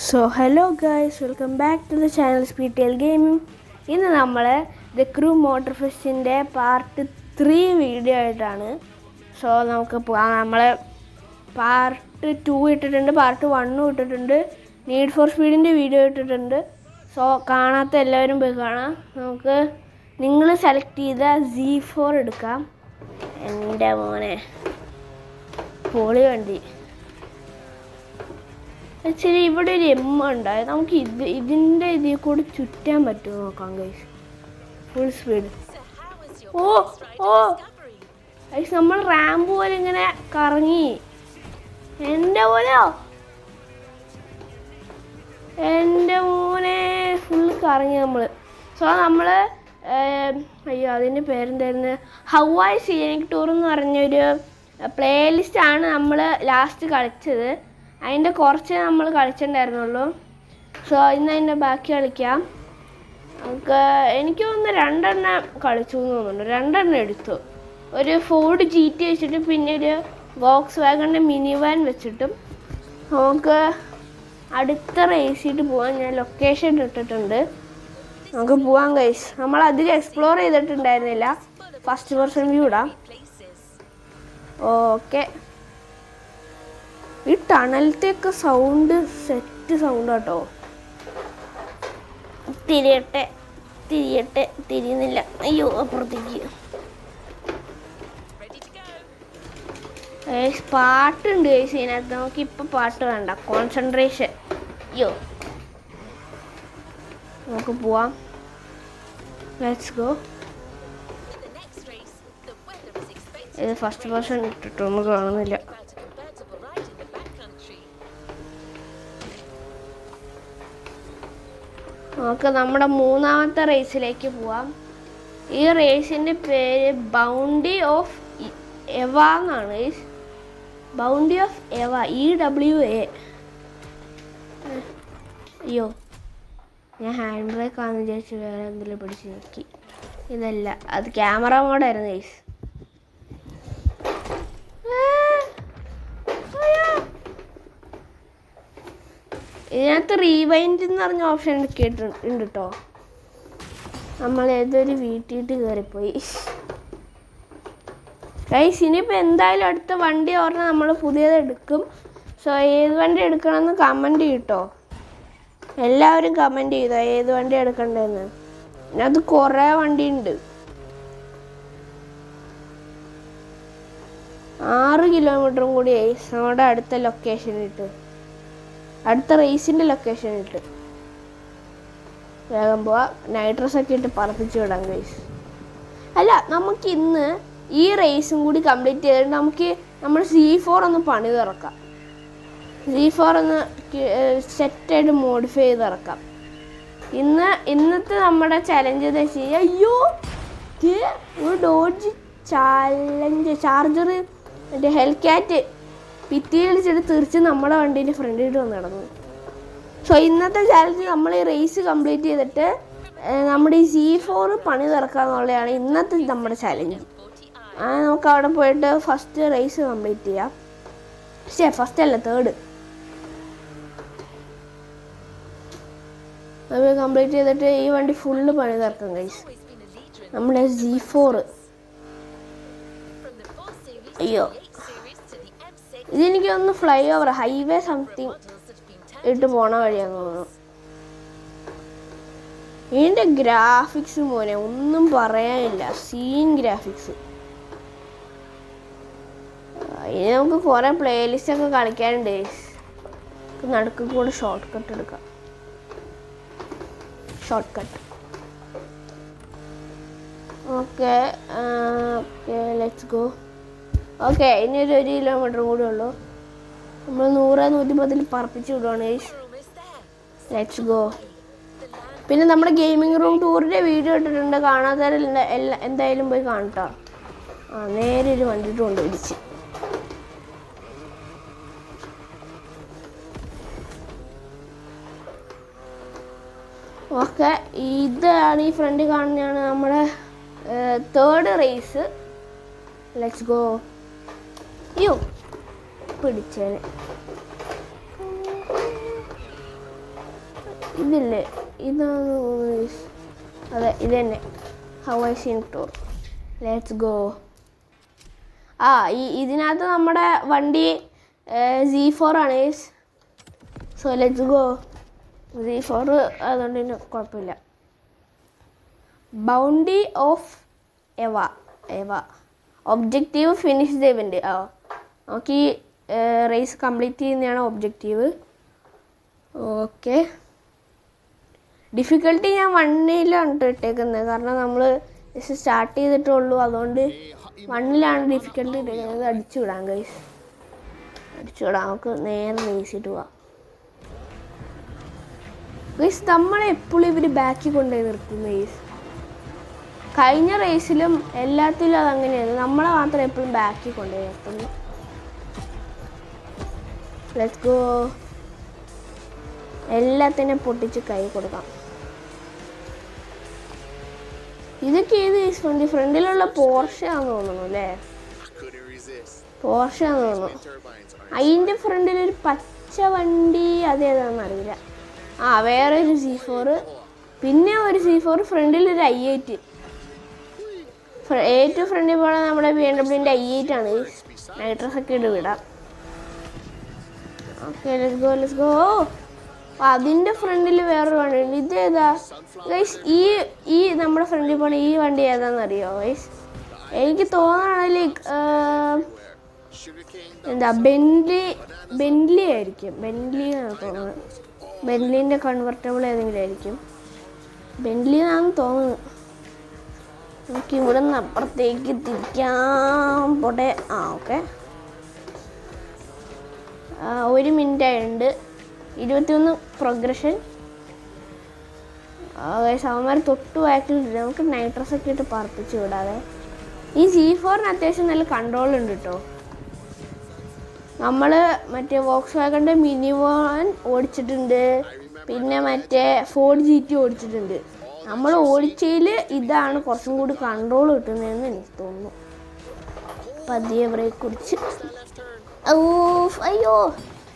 So hello guys, welcome back to the channel SpeedTail Gaming. ഇന്ന് നമ്മൾ The Crew Motor Festന്റെ part 3 video ആയിട്ടാണ്. So നമുക്ക് നമ്മൾ പാർട്ട് 2 ഇട്ടിട്ടുണ്ട്, പാർട്ട് 1 ഇട്ടിട്ടുണ്ട്, നീഡ് ഫോർ സ്പീഡിൻ്റെ വീഡിയോ ഇട്ടിട്ടുണ്ട്. സോ കാണാത്ത എല്ലാവരും പോയി കാണാം. നമുക്ക് നിങ്ങൾ സെലക്ട് ചെയ്ത Z4 എടുക്കാം. എൻ്റെ മോനെ പൊളി വണ്ടി. ആക്ച്വലി ഇവിടെ ഒരു ഉണ്ടായത്, നമുക്ക് ഇതിൻ്റെ ഇതിൽ കൂടെ ചുറ്റാൻ പറ്റുമോ നോക്കാം guys. Full speed. Oh oh guys, നമ്മൾ റാമ്പ് പോലെ ഇങ്ങനെ കറങ്ങി. എൻ്റെ മോനെ ഫുള്ള് കറങ്ങി നമ്മൾ. സോ നമ്മൾ അയ്യോ അതിൻ്റെ പേരെന്തായിരുന്നു, ഹവായ് സീനിക് ടൂർ എന്ന് പറഞ്ഞൊരു പ്ലേലിസ്റ്റാണ് നമ്മൾ ലാസ്റ്റ് കളിച്ചത്. അതിൻ്റെ കുറച്ച് നമ്മൾ കളിച്ചിട്ടുണ്ടായിരുന്നുള്ളൂ. സോ ഇന്ന് അതിൻ്റെ ബാക്കി കളിക്കാം. നമുക്ക് എനിക്ക് തോന്നുന്നു 2 എണ്ണം കളിച്ചു എന്ന് തോന്നുന്നുണ്ട്. 2 എണ്ണം എടുത്തു. ഒരു ഫോർഡ് GT വെച്ചിട്ട് പിന്നെ ഒരു വോക്സ് വാഗണിൻ്റെ മിനി വാൻ വെച്ചിട്ടും നമുക്ക് അടുത്ത റേസിട്ട് പോകാൻ ഞാൻ ലൊക്കേഷൻ ഇട്ടിട്ടുണ്ട്. നമുക്ക് പോകാൻ ഗൈസ്. നമ്മൾ അധികം എക്സ്പ്ലോർ ചെയ്തിട്ടുണ്ടായിരുന്നില്ല. ഫസ്റ്റ് പേഴ്സൺ വ്യൂ ഇടാം. ഓക്കെ, ഈ ടണലത്തെയൊക്കെ സൗണ്ട് സെറ്റ് സൗണ്ട് കേട്ടോ. തിരിയട്ടെ തിരിയുന്നില്ല. അയ്യോ അപ്പുറത്തേക്ക്. പാട്ടുണ്ട് ഗൈസ് ഇതിനകത്ത്. നമുക്ക് ഇപ്പം പാട്ട് വേണ്ട, കോൺസെൻട്രേഷൻ. അയ്യോ നമുക്ക് പോവാം. Let's go. ഇത് ഫസ്റ്റ് പേഴ്സൺ ഇട്ടിട്ടൊന്നും കാണുന്നില്ല. നമുക്ക് നമ്മുടെ 3ാമത്തെ റേസിലേക്ക് പോവാം. ഈ റേസിൻ്റെ പേര് ബൗണ്ടി ഓഫ് എവ എന്നാണ്. Bounty of Eva, EWA. അയ്യോ, ഞാൻ ഹാൻഡ് ബ്രേക്ക് ആണെന്ന് വിചാരിച്ച് വേറെ എന്തെങ്കിലും പിടിച്ച് നോക്കി. ഇതല്ല, അത് ക്യാമറ മോഡായിരുന്നു ഗൈസ്. ഇതിനകത്ത് റീവൈൻഡ് എന്ന് പറഞ്ഞ ഓപ്ഷൻ ഉണ്ട് കേട്ടോ. നമ്മൾ ഏതൊരു വീട്ടിട്ട് കയറിപ്പോയി ഗൈസ്. ഇനിയിപ്പോൾ എന്തായാലും അടുത്ത വണ്ടി പറഞ്ഞാൽ നമ്മൾ പുതിയത് എടുക്കും. സോ ഏത് വണ്ടി എടുക്കണമെന്ന് കമൻറ്റ് ചെയ്യട്ടോ. എല്ലാവരും കമൻറ്റ് ചെയ്തോ ഏത് വണ്ടി എടുക്കണ്ടതെന്ന്. അത് കുറേ വണ്ടിയുണ്ട്. 6 കിലോമീറ്ററും കൂടി നമ്മുടെ അടുത്ത ലൊക്കേഷനിട്ട്, അടുത്ത റേസിൻ്റെ ലൊക്കേഷൻ ഇട്ട് വേഗം പോവാം. നൈട്രസൊക്കെ ഇട്ട് പറപ്പിച്ച് വിടാം ഗൈസ്. അല്ല, നമുക്ക് ഇന്ന് ഈ റേസും കൂടി കംപ്ലീറ്റ് ചെയ്തിട്ട് നമുക്ക് നമ്മൾ Z4 ഒന്ന് പണി തുറക്കാം. Z4 ഒന്ന് സെറ്റായിട്ട് മോഡിഫൈ ചെയ്ത് ഇറക്കാം. ഇന്നത്തെ നമ്മുടെ ചലഞ്ച് എന്ന് വെച്ച് കഴിഞ്ഞാൽ, അയ്യോ ഒരു ഡോഡ്ജ് ചാർജർ മറ്റേ ഹെൽക്കാറ്റ് ഭിത്തി കളിച്ചിട്ട് തിരിച്ച് നമ്മുടെ വണ്ടീൻ്റെ ഫ്രണ്ടിട്ട് വന്ന് നടന്നു. സോ ഇന്നത്തെ ചാലഞ്ച് നമ്മൾ ഈ റേസ് കംപ്ലീറ്റ് ചെയ്തിട്ട് നമ്മുടെ ഈ Z4 പണി തുറക്കുക എന്നുള്ളതാണ് ഇന്നത്തെ നമ്മുടെ ചാലഞ്ച്. നമുക്ക് അവിടെ പോയിട്ട് ഫസ്റ്റ് റേസ് കംപ്ലീറ്റ് ചെയ്യാം. ഫസ്റ്റ് അല്ല, 3rd. അത് കംപ്ലീറ്റ് ചെയ്തിട്ട് ഈ വണ്ടി ഫുള്ള് പണി തുറക്കാം ഗൈസ്. നമ്മുടെ Z4. അയ്യോ, ഇതെനിക്കൊന്ന് ഫ്ലൈ ഓവർ ഹൈവേ സംതിങ് ഇട്ട് പോണ വഴിയാന്ന് തോന്നുന്നു. ഇതിൻ്റെ ഗ്രാഫിക്സ് മോനെ ഒന്നും പറയാനില്ല, സീൻ ഗ്രാഫിക്സ്. ഇനി നമുക്ക് കുറേ പ്ലേലിസ്റ്റൊക്കെ കളിക്കാനുണ്ട്. നടുക്ക് കൂടെ ഷോർട്ട് കട്ട് എടുക്കാം. Short cut. Okay let's go. Okay, ഇനി ഒരു കിലോമീറ്ററും കൂടി ഉള്ളൂ. നമ്മൾ 100-110 പറപ്പിച്ച് വിടുവാണ് ഗൈസ്. Let's go. പിന്നെ നമ്മുടെ ഗെയിമിംഗ് റൂം ടൂറിൻ്റെ വീഡിയോ ഇട്ടിട്ടുണ്ട്. കാണാത്തവരെല്ലാം എന്തായാലും പോയി കാണട്ടോ. നേരെ ഒരു വണ്ടിയിട്ട് കൊണ്ടുപിടിച്ച്. ഓക്കെ, ഇതാണ് ഈ ഫ്രണ്ട് കാണുന്നതാണ് നമ്മുടെ 3rd റേസ്. Let's go. അയ്യോ പിടിച്ചേനെ. ഇതില്ലേ, ഇതാണ്. അതെ, ഇത് തന്നെ, ഹവായിഷ്യൻ ടൂർ. Let's go. ഇതിനകത്ത് നമ്മുടെ വണ്ടി Z4 ആണ്. So let's go. Z4 അതുകൊണ്ട് തന്നെ കുഴപ്പമില്ല. Bounty of Eva objective finish the event. നമുക്ക് ഈ റേസ് കംപ്ലീറ്റ് ചെയ്യുന്നതാണ് ഒബ്ജക്റ്റീവ്. ഓക്കെ, ഡിഫിക്കൽട്ടി ഞാൻ 1ലാണ് ഇട്ടേക്കുന്നത്, കാരണം നമ്മൾ ജസ്റ്റ് സ്റ്റാർട്ട് ചെയ്തിട്ടുള്ളൂ. അതുകൊണ്ട് 1ലാണ് ഡിഫിക്കൽട്ടി ഇട്ടേക്കുന്നത്. അടിച്ചു വിടാം ഗൈസ്, അടിച്ചു വിടാം. നമുക്ക് നേരെ റേസിട്ട് പോവാം ഗൈസ്. നമ്മളെപ്പോഴും ഇവർ ബാക്കിൽ കൊണ്ടുപോയി നിർത്തുന്നു ഗൈസ്. കഴിഞ്ഞ റേസിലും എല്ലാത്തിലും അതങ്ങനെയായിരുന്നു. നമ്മളെ മാത്രം എപ്പോഴും ബാക്കിൽ കൊണ്ടുപോയി നിർത്തുന്നു. Let's go. എല്ലാത്തിനും പൊട്ടിച്ച് കൈ കൊടുക്കാം. ഇതൊക്കെ ഏത് ഫ്രണ്ടിലുള്ള പോർഷയാന്ന് തോന്നുന്നു അല്ലേ? പോർഷയാന്ന് തോന്നുന്നു. അതിൻ്റെ ഫ്രണ്ടിലൊരു പച്ച വണ്ടി, അതേതാണെന്ന് അറിയില്ല. വേറൊരു Z4, പിന്നെ ഒരു Z4, ഫ്രണ്ടിലൊരു i8. ഏറ്റവും ഫ്രണ്ടിൽ പോകണ നമ്മുടെ BMW-ൻ്റെ i8 ആണ്. നൈട്രസ് ഒക്കെ ഇട്ട് വിടാം. Okay, let's go. അതിൻ്റെ ഫ്രണ്ടിൽ വേറൊരു വണ്ടി ഉണ്ട്. ഇതേതാ ഗൈസ്? ഈ നമ്മുടെ ഫ്രണ്ടിൽ പോണ ഈ വണ്ടി ഏതാണെന്നറിയോ ഗൈസ്? എനിക്ക് തോന്നുകയാണ് ലൈക്ക് എന്താ ബെന്റ്ലി ആയിരിക്കും. ബെന്റ്ലി എന്നാണ് തോന്നുന്നത്. ബെന്റ്ലിൻ്റെ കൺവെർട്ടബിൾ ഏതെങ്കിലും ആയിരിക്കും. ബെന്റ്ലി എന്നാണെന്ന് തോന്നുന്നു. നമുക്ക് ഇവിടെ നിന്ന് അപ്പുറത്തേക്ക് തിരിക്കാൻ പോട്ടെ. ഓക്കെ, 1 മിനിറ്റ് ആയിട്ടുണ്ട്. 21 പ്രോഗ്രഷൻ. അവന്മാർ തൊട്ട് ബാക്കിലിട്ട് നമുക്ക് നൈട്രസ് ഒക്കെ ഇട്ട് പറപ്പിച്ച് വിടാതെ. ഈ Z4-ന് അത്യാവശ്യം നല്ല കൺട്രോൾ ഉണ്ട് കേട്ടോ. നമ്മൾ മറ്റേ വോക്സ് വാഗണിൻ്റെ മിനി വാൻ ഓടിച്ചിട്ടുണ്ട്, പിന്നെ മറ്റേ ഫോർഡ് GT ഓടിച്ചിട്ടുണ്ട്. നമ്മൾ ഓടിച്ചതിൽ ഇതാണ് കുറച്ചും കൂടി കൺട്രോൾ കിട്ടുന്നതെന്ന് എനിക്ക് തോന്നുന്നു. പതിയെ ബ്രേക്ക് കുടിച്ച്. അയ്യോ,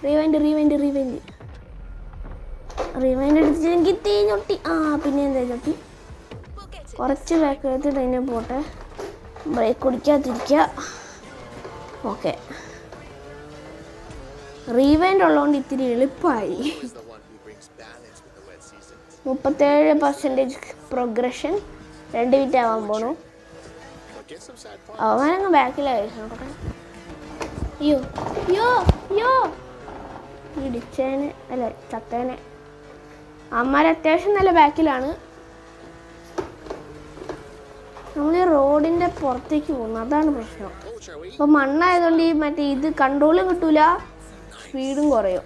റീവൈൻഡ് അടിച്ചെങ്കിൽ തീ ഞൊട്ടി. പിന്നെ എന്താ ഞൊട്ടി? കുറച്ച് ബാക്ക് എടുത്തിട്ട് അതിനെ പോട്ടെ. ബ്രേക്ക് കുടിക്കാതിരിക്കുക. ഓക്കെ, റീവൈൻഡ് ഉള്ളതുകൊണ്ട് ഇത്തിരി എളുപ്പമായി. 37% പ്രോഗ്രഷൻ. 2 മിനിറ്റ് ആവാൻ പോണു. അവനങ്ങ് ബാക്കിലായി നോക്കട്ടെ. അയ്യോ ഇടിച്ചേനെ അല്ല ചത്തേനെ. അമ്മാർ അത്യാവശ്യം നല്ല ബാക്കിലാണ്. നമ്മൾ ഈ റോഡിൻ്റെ പുറത്തേക്ക് പോകുന്നു, അതാണ് പ്രശ്നം. അപ്പോൾ മണ്ണായതുകൊണ്ട് ഈ മറ്റേ ഇത് കൺട്രോളും കിട്ടൂല, സ്പീഡും കുറയും.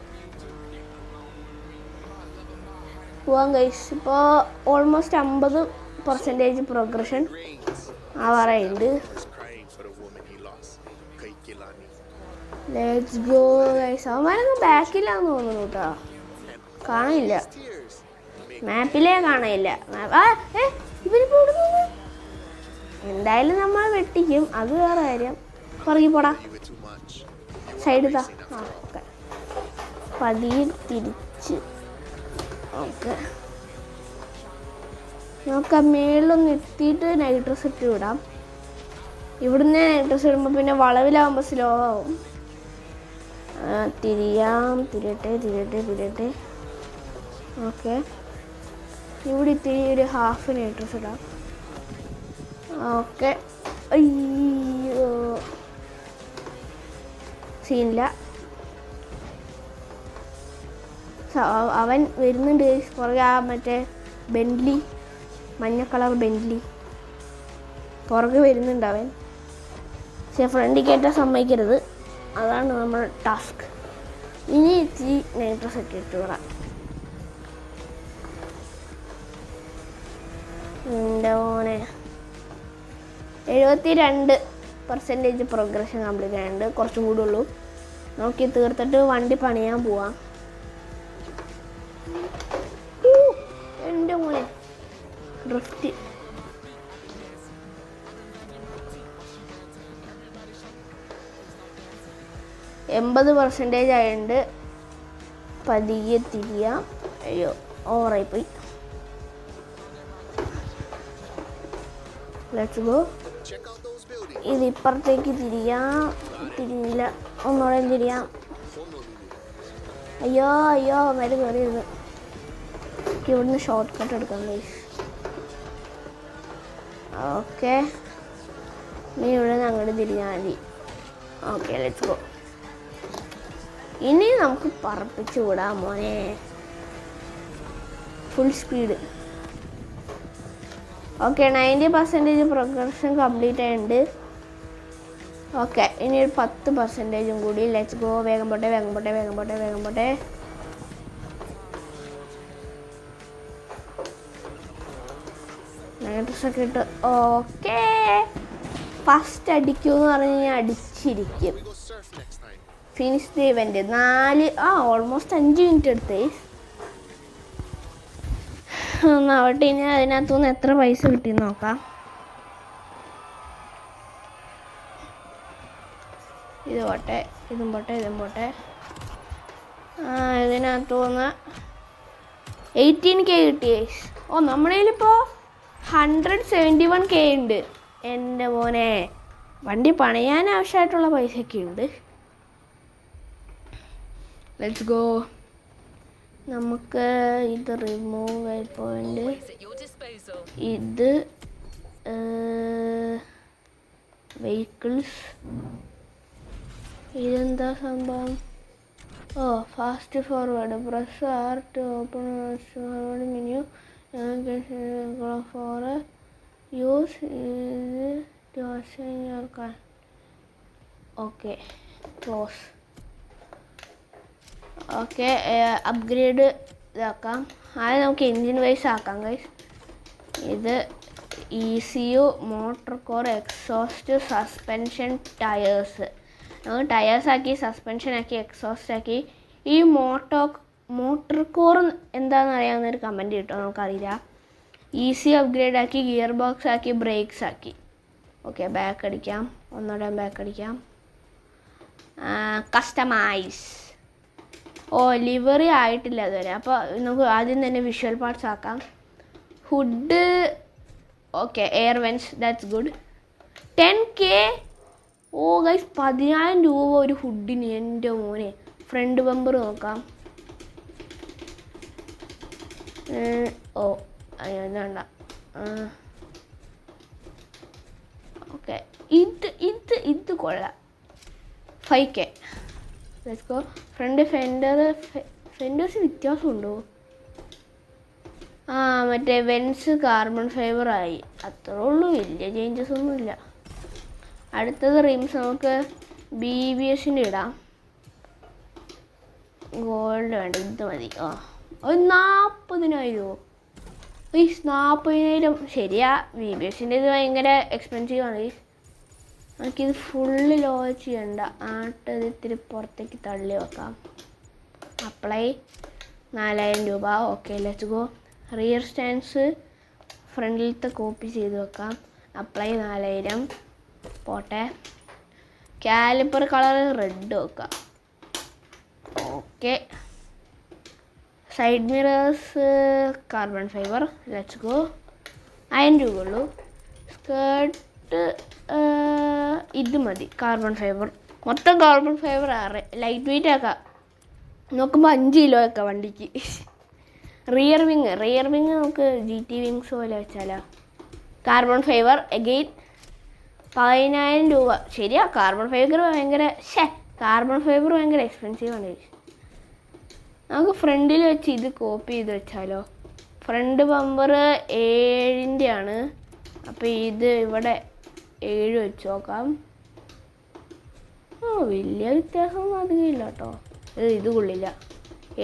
പോവാൻ ഗൈസ്. ഇപ്പോൾ ഓൾമോസ്റ്റ് 50% പ്രോഗ്രഷൻ ആവാറായിട്ടുണ്ട്. Let's go guys. അവന്മാരൊന്നും ബാക്കിലാന്ന് തോന്നുന്നു കേട്ടോ. കാണില്ല, മാപ്പിലേ കാണില്ല. എന്തായാലും നമ്മൾ വെട്ടിക്കും, അത് വേറെ കാര്യം. പുറകെ പോടാ, സൈഡ് താ. ഓക്കെ, പതിയെ തിരിച്ച്. ഓക്കെ, നമുക്ക് മേളിലൊന്ന് എത്തിയിട്ട് നൈട്രസ് ഇട്ട് വിടാം. ഇവിടുന്ന് നൈട്രസ് ഇടുമ്പോൾ പിന്നെ വളവിലാവുമ്പോൾ സ്ലോ ആവും. തിരിയട്ടെ. ഓക്കെ, ഇവിടെ ഇത്തിരി ഒരു ഹാഫ് നൈട്രസ് ഇടാം. ഓക്കെ, അയ്യോ സീനില്ല. അവൻ വരുന്നുണ്ട് പുറകെ. മറ്റേ ബെന്റ്ലി, മഞ്ഞ കളർ ബെന്റ്ലി പുറകെ വരുന്നുണ്ട് അവൻ. പക്ഷെ ഫ്രണ്ടിൽ കയറ്റാൻ സമ്മതിക്കരുത്, അതാണ് നമ്മുടെ ടാസ്ക്. ഇനി ഇത്തിരി നൈട്രസ് ഒക്കെ ഇട്ട് വിടാം. എൻ്റെ മോനെ 72% പ്രോഗ്രഷൻ കംപ്ലീറ്റ് ആയിട്ടുണ്ട്. കുറച്ചും കൂടെ ഉള്ളൂ. നോക്കി തീർത്തിട്ട് വണ്ടി പണിയാൻ പോവാം. എൻ്റെ മോനെ ഡ്രിഫ്റ്റ്. %80 ആയിട്ടുണ്ട്. പതിയെ തിരിയാം. അയ്യോ, ഓവറായിപ്പോയി. Let's go. ഇത് ഇപ്പുറത്തേക്ക് തിരിഞ്ഞില്ല, ഒന്നുകൂടെ തിരിയാം. അയ്യോ മേലെ കയറിയിരുന്നു. ഇവിടുന്ന് ഷോർട്ട് കട്ട് എടുക്കാം ഗൈസ്. ഓക്കെ, നീ ഇവിടെ നിന്ന് അങ്ങോട്ട് തിരിഞ്ഞാൽ മതി. Okay, let's go. ഇനി നമുക്ക് പറപ്പിച്ച് വിടാം മോനെ, full speed. Okay, 90% progression complete ആയിട്ടുണ്ട്. ഓക്കെ, ഇനി ഒരു 10% കൂടി. Let's go. വേഗം പോട്ടെ. 90% ഇട്ട്. ഓക്കെ, ഫസ്റ്റ് അടിക്കുമെന്ന് പറഞ്ഞ് ഞാൻ അടിച്ചിരിക്കും. Finish the event. 4 almost 5 minute എടുത്തേ. ഒന്നാവട്ടെ. ഇനി അതിനകത്തുനിന്ന് എത്ര പൈസ കിട്ടിയെന്ന് നോക്കാം. ഇത് പോട്ടെ, ഇതും പോട്ടെ. ഇതിനകത്തുനിന്ന് 18K കിട്ടിയേ. നമ്മുടെ കയ്യിലിപ്പോൾ 171K ഉണ്ട്. എൻ്റെ മോനെ, വണ്ടി പണിയാൻ ആവശ്യമായിട്ടുള്ള പൈസയൊക്കെ ഉണ്ട്. Let's go. നമുക്ക് ഇത് റിമൂവ് പോയിന്റ്, ഇത് വെഹിക്കിൾസ്, ഇതെന്താ സംഭവം? Fast forward. Press R to open forward menu. For use to assign your car. Okay, close. Okay, upgrade ഇതാക്കാം. ആദ്യം നമുക്ക് എൻജിൻ വൈസ് ആക്കാം ഗൈസ്. ഇത് ECU, motor core, exhaust, suspension, tyres. നമുക്ക് ടയേഴ്സാക്കി, സസ്പെൻഷനാക്കി, എക്സോസ്റ്റാക്കി. ഈ മോട്ടോർ കോർ എന്താണെന്ന് അറിയാവുന്നൊരു കമൻറ്റ് കിട്ടും, നമുക്കറിയില്ല. ECU അപ്ഗ്രേഡ് ആക്കി, ഗിയർ ബോക്സ് ആക്കി, ബ്രേക്സ് ആക്കി. ഓക്കെ, ബാക്ക് അടിക്കാം. ഒന്നുകൂടെ ബാക്ക് അടിക്കാം. കസ്റ്റമൈസ്. ലിവറി ആയിട്ടില്ല അതുവരെ. അപ്പോൾ നമുക്ക് ആദ്യം തന്നെ വിഷ്വൽ പാർട്സ് ആക്കാം. Hood. Okay, air vents. That's good. 10K. Guys, 10,000 രൂപ ഒരു ഹുഡിന്. എൻ്റെ മോനെ. ഫ്രണ്ട് ബമ്പർ നോക്കാം. വേണ്ട. ഓക്കെ, ഇത് കൊള്ളാം. 5K. Let's go. Front fenders വ്യത്യാസമുണ്ടോ? മറ്റേ വെൻസ് കാർബൺ ഫൈബറായി, അത്രേ ഉള്ളൂ. വലിയ ചേഞ്ചസ് ഒന്നുമില്ല. അടുത്തത് റിംസ്. നമുക്ക് BBSൻ്റെ ഇടാം. ഗോൾഡ് വേണ്ട, ഇത് മതി. 40,000. 40,000 ശരിയാ. BBSൻ്റെ ഇത് ഭയങ്കര എക്സ്പെൻസീവ് ആണ്. നമുക്കിത് ഫുള്ള് ലോ ചെയ്യണ്ട. ഇത് ഇത്തിരി പുറത്തേക്ക് തള്ളി വെക്കാം. അപ്ലൈ. 4,000 രൂപ. Okay, let's go. Rear stands ഫ്രണ്ടിലത്തെ കോപ്പി ചെയ്ത് വെക്കാം. അപ്ലൈ. 4,000 പോട്ടെ. കാലിപ്പർ കളർ റെഡ് വെക്കാം. Okay, side mirrors carbon fibre. Let's go. 1,000 രൂപ ഉള്ളൂ. സ്കേർട്ട് ഇത് മതി, കാർബൺ ഫൈബർ. മൊത്തം കാർബൺ ഫൈബർ. ലൈറ്റ് വെയിറ്റ് ആക്കാം. നോക്കുമ്പോൾ 5 കിലോ ആക്കാം വണ്ടിക്ക്. റിയർ വിങ് നമുക്ക് GT വിങ്സ് പോലെ വെച്ചാലോ. കാർബൺ ഫൈബർ എഗെയിൻ 10,000 രൂപ. ശരിയാ, കാർബൺ ഫൈബർ ഭയങ്കര എക്സ്പെൻസീവ് ആണ്. നമുക്ക് ഫ്രണ്ടിൽ വെച്ച് ഇത് കോപ്പി ചെയ്ത് വെച്ചാലോ. ഫ്രണ്ട് ബമ്പർ 7ൻ്റെ ആണ്. അപ്പോൾ ഇത് ഇവിടെ 7 വെച്ച് നോക്കാം. വലിയ വ്യത്യാസമൊന്നും അധികം ഇല്ല കേട്ടോ. ഇത് കൊള്ളില്ല.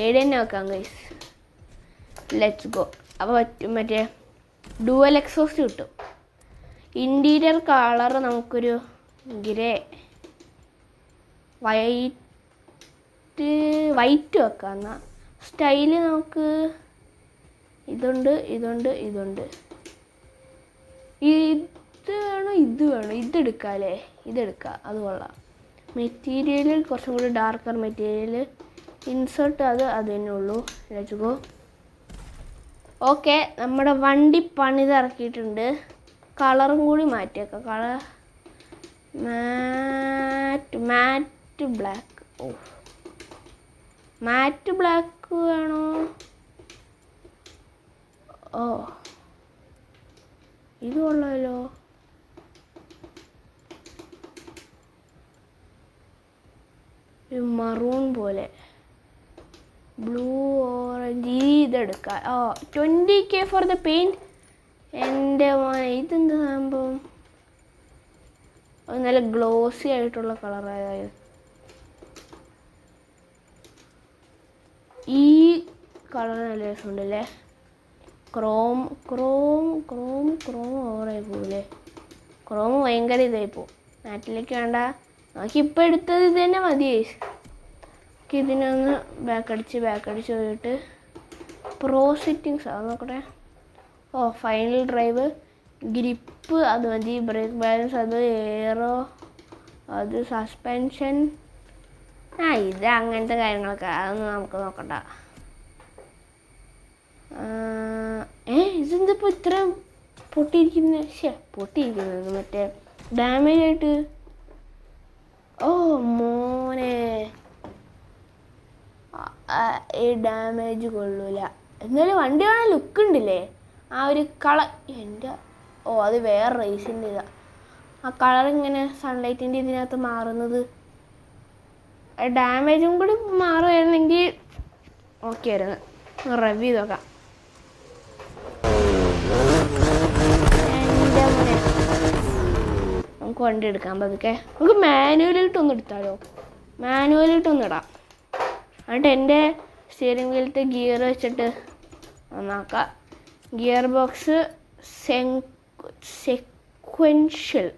7 തന്നെ വെക്കാം ഗൈസ്. Let's go. അപ്പോൾ മറ്റേ ഡുവൽ എക്സോസ്റ്റ് കിട്ടും. ഇൻറ്റീരിയർ കളർ നമുക്കൊരു ഗ്രേ വൈറ്റ് വെക്കാം. എന്നാൽ സ്റ്റൈല് നമുക്ക് ഇതുണ്ട്. ഇത് വേണോ ഇതെടുക്കാം അല്ലേ. ഇതെടുക്കാം, അത് കൊള്ളാം. മെറ്റീരിയൽ കുറച്ചും കൂടി ഡാർക്കർ മെറ്റീരിയൽ. ഇൻസേർട്ട് അത് തന്നെ ഉള്ളൂ. Let's go. ഓക്കെ, നമ്മുടെ വണ്ടി പണിതിറക്കിയിട്ടുണ്ട്. കളറും കൂടി മാറ്റിയേക്കാം. Colour matte black. Oh, matte black വേണോ? ഓ, ഇത് കൊള്ളാമല്ലോ. മറൂൺ പോലെ, ബ്ലൂ ഓറഞ്ച്. ഇതെടുക്കാം. 20K for the paint. എൻ്റെ മോനെ, ഇതെന്താ സംഭവം? അത് നല്ല ഗ്ലോസി ആയിട്ടുള്ള കളറായത്. ഈ കളർ നല്ല രസമുണ്ടല്ലേ. ക്രോം ഓവറായി പോകില്ലേ? ക്രോം ഭയങ്കര ഇതായി പോകും. നാട്ടിലേക്ക് വേണ്ട. നമുക്കിപ്പോൾ എടുത്തത് ഇത് തന്നെ മതി. ഇതിനൊന്ന് ബാക്കടിച്ച് പോയിട്ട് പ്രോ സെറ്റിങ്സ് അത് നോക്കട്ടെ. ഫൈനൽ ഡ്രൈവ്, ഗ്രിപ്പ് അത് മതി. ബ്രേക്ക് ബാലൻസ് അത്, എയറോ അത്, സസ്പെൻഷൻ ഇത് അങ്ങനത്തെ കാര്യങ്ങളൊക്കെ അതൊന്നും നമുക്ക് നോക്കണ്ട. ഇതെന്തിപ്പോൾ ഇത്ര പൊട്ടിയിരിക്കുന്നത് മറ്റേ ഡാമേജ് ആയിട്ട്? ഓ മോനെ, ഈ ഡാമേജ് കൊള്ളൂല. എന്നാലും വണ്ടി കാണാൻ ലുക്ക് ഉണ്ടല്ലേ. ആ ഒരു കളർ എൻ്റെ അത് വേറെ റേസിൻ്റെ ഇതാ. ആ കളർ ഇങ്ങനെ സൺലൈറ്റിൻ്റെ ഇതിനകത്ത് മാറുന്നത്. ഡാമേജും കൂടി മാറുമായിരുന്നെങ്കിൽ ഓക്കെ ആയിരുന്നു. റിവ്യൂ ചെയ്ത് നോക്കാം. എൻ്റെ മോനെ, നമുക്ക് വണ്ടി എടുക്കാൻ പതുക്കെ. നമുക്ക് മാനുവലായിട്ടൊന്ന് എടുത്താലോ? മാനുവലായിട്ടൊന്ന് ഇടാം. എന്നിട്ട് എൻ്റെ സ്റ്റിയറിംഗ് വീലത്തെ ഗിയർ വെച്ചിട്ട് നന്നാക്കാം. ഗിയർ ബോക്സ് സെക്വൻഷ്യൽ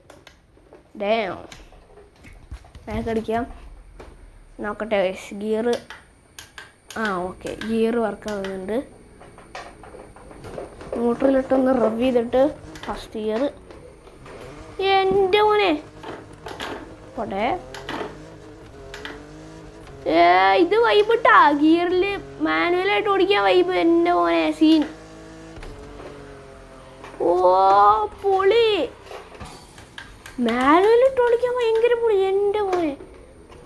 ബാക്കടിക്കാം. നോക്കട്ടെ ഗിയർ. ഓക്കെ, ഗിയർ വർക്കാവുന്നുണ്ട്. മോട്ടറിലിട്ടൊന്ന് റബ് ചെയ്തിട്ട് ഫസ്റ്റ് ഗിയർ. എൻ്റെ മോനെ പോട്ടെ. ഇത് വൈബിട്ടാ. ഗിയറിൽ മാനുവലായിട്ട് ഓടിക്കാൻ വൈബ്. എൻ്റെ മോനെ സീൻ. ഓ പൊളി. മാനുവലിട്ട് ഓടിക്കാൻ ഭയങ്കര പൊളി. എൻ്റെ മോനെ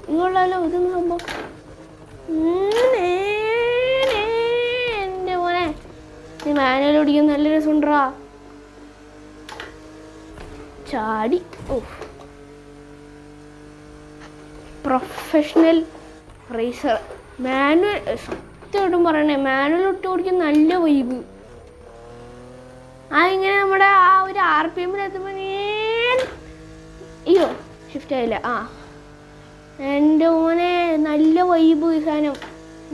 ഇതുകൊള്ളാലോ. ഇതൊന്നും സംഭവം. എൻ്റെ മോനെ, നീ മാനുവൽ ഓടിക്കാൻ നല്ല രസമുണ്ടാ. ചാടി. Professional razor. മാനുവൽ സത്യമായിട്ടും പറയണേ, മാനുവൽ ഇട്ട് ഓടിക്കാൻ നല്ല വൈബ്. അതിങ്ങനെ നമ്മുടെ ആ ഒരു RPM-ലെത്തുമ്പോൾ അയ്യോ ഷിഫ്റ്റ് ആയില്ല. എൻ്റെ മോനെ നല്ല വൈബ് ഈ സാധനം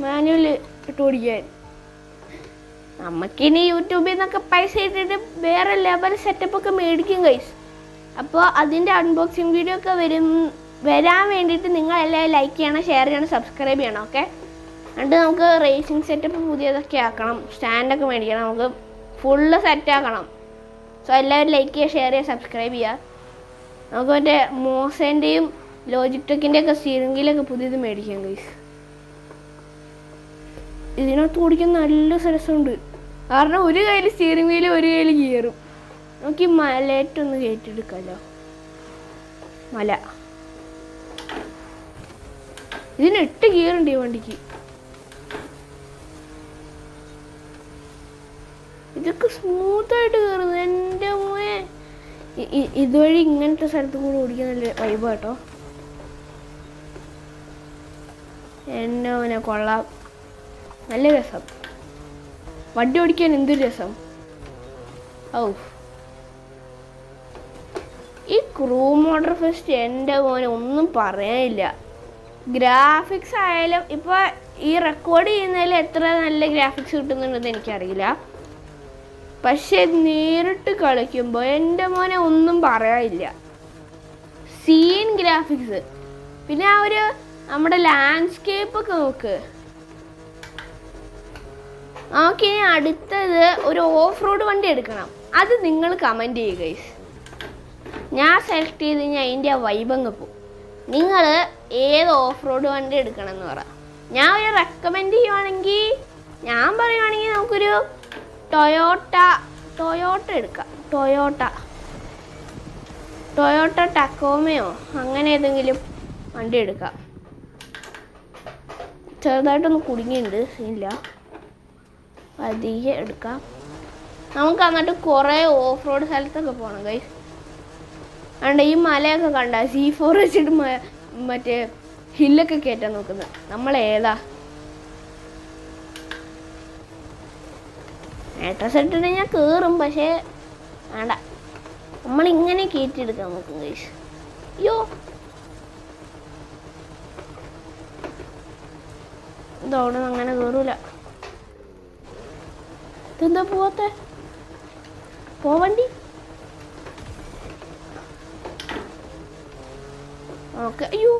മാനുവൽ ഇട്ട് ഓടിക്കാൻ. നമുക്കിനി യൂട്യൂബിൽ നിന്നൊക്കെ പൈസ ഇട്ടിട്ട് വേറെ ലെവൽ സെറ്റപ്പൊക്കെ മേടിക്കും ഗൈസ്. അപ്പോൾ അതിൻ്റെ അൺബോക്സിങ് വീഡിയോ ഒക്കെ വരാൻ വേണ്ടിയിട്ട് നിങ്ങളെല്ലാം ലൈക്ക് ചെയ്യണം, ഷെയർ ചെയ്യണം, സബ്സ്ക്രൈബ് ചെയ്യണം. ഓക്കെ, എന്നിട്ട് നമുക്ക് റേസിംഗ് സെറ്റപ്പ് പുതിയതൊക്കെ ആക്കണം. സ്റ്റാൻഡൊക്കെ മേടിക്കണം. നമുക്ക് ഫുള്ള് സെറ്റാക്കണം. സോ എല്ലാവരും ലൈക്ക് ചെയ്യുക, ഷെയർ ചെയ്യുക, സബ്സ്ക്രൈബ് ചെയ്യുക. നമുക്ക് മറ്റേ മോസേൻ്റെയും ലോജിടെക്കിൻ്റെ ഒക്കെ സ്റ്റിയറിംഗ് വീലൊക്കെ പുതിയത് മേടിക്കാം ഗൈസ്. ഇതിനകത്ത് ഓടിക്കാൻ നല്ല രസമുണ്ട്. കാരണം ഒരു കയ്യിൽ സ്റ്റിയറിംഗ് വീലും ഒരു കയ്യിൽ ഗിയറും. നമുക്ക് ഈ മലയേറ്റൊന്ന് കയറ്റിയെടുക്കാമല്ലോ. മല. ഇതിന് 8 ഗിയറുണ്ട് ഈ വണ്ടിക്ക്. ഇതൊക്കെ സ്മൂത്തായിട്ട് കയറുന്നത്. എൻ്റെ മോനെ, ഇതുവഴി ഇങ്ങനത്തെ സ്ഥലത്ത് കൂടെ ഓടിക്കാൻ നല്ല വൈബ് കേട്ടോ. എൻ്റെ മോനെ കൊള്ളാം. നല്ല രസം. വണ്ടി ഓടിക്കാൻ എന്തൊരു രസം. ഈ ക്രൂ മോട്ടോർ ഫെസ്റ്റ് എൻ്റെ മോനെ ഒന്നും പറയാനില്ല. ഗ്രാഫിക്സ് ആയാലും ഇപ്പോൾ ഈ റെക്കോർഡ് ചെയ്യുന്നതിൽ എത്ര നല്ല ഗ്രാഫിക്സ് കിട്ടുന്നുണ്ടെന്ന് എനിക്കറിയില്ല. പക്ഷെ നേരിട്ട് കളിക്കുമ്പോൾ എൻ്റെ മോനെ ഒന്നും പറയാനില്ല. Scene graphics. പിന്നെ ആ ഒരു നമ്മുടെ ലാൻഡ്സ്കേപ്പൊക്കെ നോക്ക്. നമുക്കിനി അടുത്തത് ഒരു ഓഫ് റോഡ് വണ്ടി എടുക്കണം. അത് നിങ്ങൾ കമൻറ്റ് ചെയ്യുക ഗൈസ്. ഞാൻ സെലക്ട് ചെയ്ത് കഴിഞ്ഞാൽ അതിൻ്റെ ആ വൈബങ്ങ് പോകും. നിങ്ങൾ ഏത് ഓഫ് റോഡ് വണ്ടി എടുക്കണം എന്ന് പറ. ഞാൻ ഒരു റെക്കമെൻഡ് ചെയ്യുവാണെങ്കിൽ, ഞാൻ പറയുവാണെങ്കിൽ നമുക്കൊരു ടൊയോട്ട എടുക്കാം. ടൊയോട്ട ടക്കോമയോ അങ്ങനെ ഏതെങ്കിലും വണ്ടി എടുക്കാം. ചെറുതായിട്ടൊന്ന് കുടുങ്ങിയിട്ടുണ്ട്, ഇല്ല പതിയെ എടുക്കാം. നമുക്ക് എന്നിട്ട് കുറേ ഓഫ് റോഡ് സ്ഥലത്തൊക്കെ പോകണം ഗൈസ്. അതുകൊണ്ട് ഈ മലയൊക്കെ കണ്ട C4 വെച്ചിട്ട് മറ്റേ ഹില്ലൊക്കെ കയറ്റാൻ നോക്കുന്നത്. നമ്മളേതാ അഡ്രസ് ഇട്ടിട്ട് ഞാൻ കയറും, പക്ഷേ വേണ്ട, നമ്മളിങ്ങനെ കയറ്റിയെടുക്കാൻ നോക്കും ഗൈസ്. അയ്യോ ഇതവിടെ അങ്ങനെ കയറൂല. ഇതെന്താ പോവാത്തെ? പോവണ്ടി. ഓക്കെ. അയ്യോ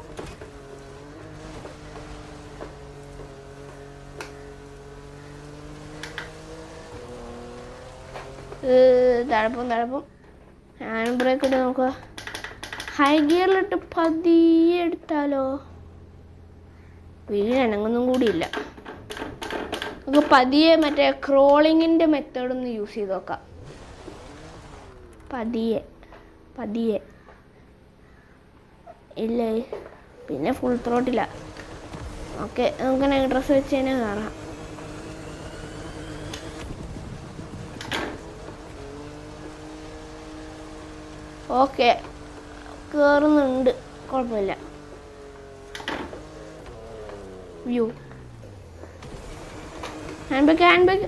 തഴപ്പം ഹാൻഡ് ബ്രേക്ക് ഇട്ട് നോക്കുക. ഹൈ ഗിയറിലിട്ട് പതിയെ എടുത്താലോ? വീഴനങ്ങൊന്നും കൂടിയില്ല. നമുക്ക് പതിയെ മറ്റേ ക്രോളിങ്ങിൻ്റെ മെത്തേഡൊന്ന് യൂസ് ചെയ്ത് നോക്കാം. പതിയെ ഇല്ലേ, പിന്നെ ഫുൾ ത്രോട്ടില്ല. ഓക്കെ, നമുക്ക് ഡ്രസ്സ് വെച്ച് തന്നെ കയറാം. ഓക്കെ, കയറുന്നുണ്ട്, കുഴപ്പമില്ല. View hand brake.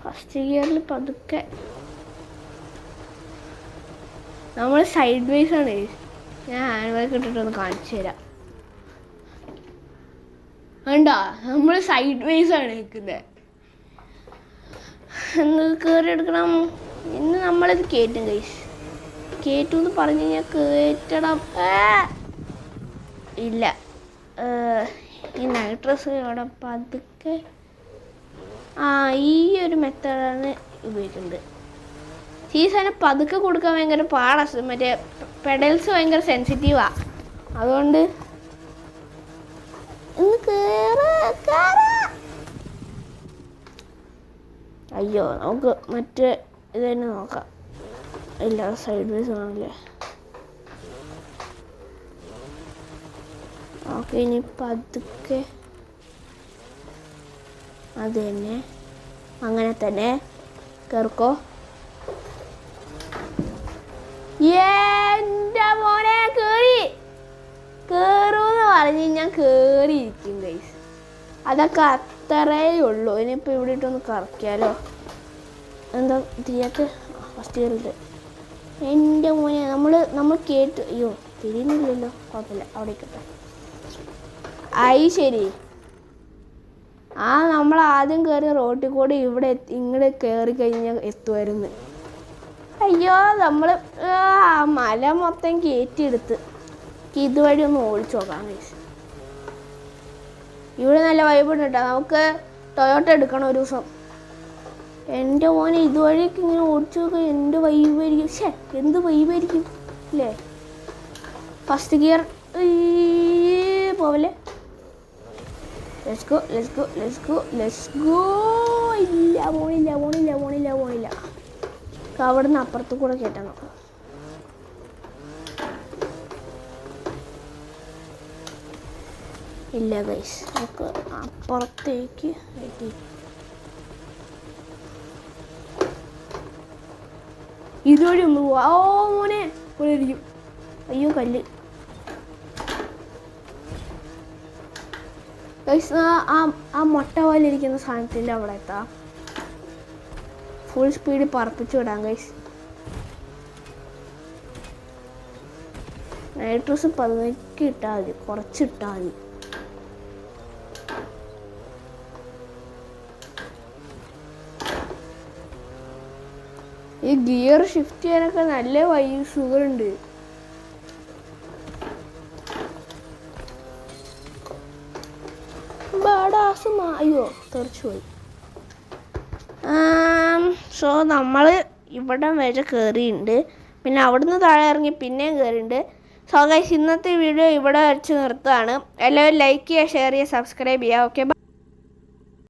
ഫസ്റ്റ് ഗിയറിൽ പതുക്കെ. നമ്മൾ സൈഡ് വേസ് ആണ്. ഞാൻ ഹാൻഡ് ബ്രേക്ക് ഇട്ടിട്ടൊന്ന് കാണിച്ചു തരാം. വേണ്ട, നമ്മൾ സൈഡ് വേസ് ആണ് നിൽക്കുന്നത്. എന്ന് കയറി എടുക്കണം. ഇന്ന് നമ്മളിത് കയറ്റും ഗൈസ്. കയറ്റുമെന്ന് പറഞ്ഞു കഴിഞ്ഞാൽ കയറ്റണം. ഇല്ല, ഈ നൈറ്റ് ഡ്രസ്സ് അവിടെ പതുക്കെ. ഈ ഒരു മെത്തേഡാണ് ഉപയോഗിക്കുന്നത്. സീസണ് പതുക്കെ കൊടുക്കാൻ ഭയങ്കര പാടാണ്. മറ്റേ പെഡൽസ് ഭയങ്കര സെൻസിറ്റീവാണ്. അതുകൊണ്ട് അയ്യോ, നമുക്ക് മറ്റേ ഇത് തന്നെ നോക്കാം. ഇല്ല, സൈഡ് വേസ് ആണല്ലേ. ഓക്കെ, ഇനി പതുക്കെ അത് തന്നെ, അങ്ങനെ തന്നെ കയറിക്കോ. എൻ്റെ മോനെ കയറൂന്ന് പറഞ്ഞ് ഞാൻ കയറിയിരിക്കും ഗൈസ്. അതൊക്കെ അത്രേ ഉള്ളൂ. ഇനിയിപ്പോൾ ഇവിടെ ഇട്ടൊന്ന് കറക്കിയാലോ? എന്താ തിരിയാത്ത? ഫസ്റ്റ് കയറിയിട്ട് എൻ്റെ മോനെ നമ്മൾ കേട്ട്. അയ്യോ, തിരിയുന്നില്ലല്ലോ, കുഴപ്പമില്ല, അവിടെ ഇരിക്കട്ടെ. ശരി. നമ്മൾ ആദ്യം കയറിയ റോട്ടിൽ കൂടെ ഇവിടെ ഇങ്ങോട്ട് കയറി കഴിഞ്ഞാൽ എത്തുമായിരുന്നു. അയ്യോ, നമ്മൾ മല മൊത്തം കയറ്റിയെടുത്ത്. ഇതുവഴി ഒന്ന് ഓടിച്ചു നോക്കാം ഗൈസ്. ഇവിടെ നല്ല വൈബുണ്ട് കേട്ടോ. നമുക്ക് ടൊയോട്ട എടുക്കണം ഒരു ദിവസം. എൻ്റെ മോനെ ഇതുവഴിയൊക്കെ ഇങ്ങനെ ഓടിച്ചു നോക്കുക. എന്ത് വൈബായിരിക്കും. എന്ത് വൈബായിരിക്കും അല്ലേ? ഫസ്റ്റ് ഗിയർ പോവല്ലേ? Let's go. ഇല്ല, പോണില്ല. അവിടെ നിന്ന് അപ്പുറത്ത് കൂടെ കയറ്റാൻ നോക്കാം. ഇല്ല ഗൈസ്, നമുക്ക് അപ്പുറത്തേക്ക് ഇതുവഴി ഒന്ന് പോവാ. മോനെ ഇവിടെ ഇരിക്കും. അയ്യോ, കല്ല് ഗൈസ്. ആ മുട്ട പോലെ ഇരിക്കുന്ന സാധനത്തിൻ്റെ അവിടെ എത്താം. ഫുൾ സ്പീഡിൽ പറപ്പിച്ചു വിടാം ഗൈസ്. നൈട്രസ് പതുക്കെ ഇട്ടാൽ മതി, കുറച്ചിട്ടാൽ മതി. ഈ ഗിയർ ഷിഫ്റ്റ് ചെയ്യാനൊക്കെ നല്ല സുഖമുണ്ട്. അയ്യോ, തെറിച്ചുപോയി. സോ നമ്മൾ ഇവിടെ വരെ കയറിയിട്ടുണ്ട്. പിന്നെ അവിടുന്ന് താഴെ ഇറങ്ങി പിന്നെയും കയറിയിട്ടുണ്ട്. സോ ഗൈസ്, ഇന്നത്തെ വീഡിയോ ഇവിടെ വെച്ച് നിർത്തുകയാണ്. എല്ലാവരും ലൈക്ക് ചെയ്യുക, ഷെയർ ചെയ്യുക, സബ്സ്ക്രൈബ് ചെയ്യുക. ഓക്കെ.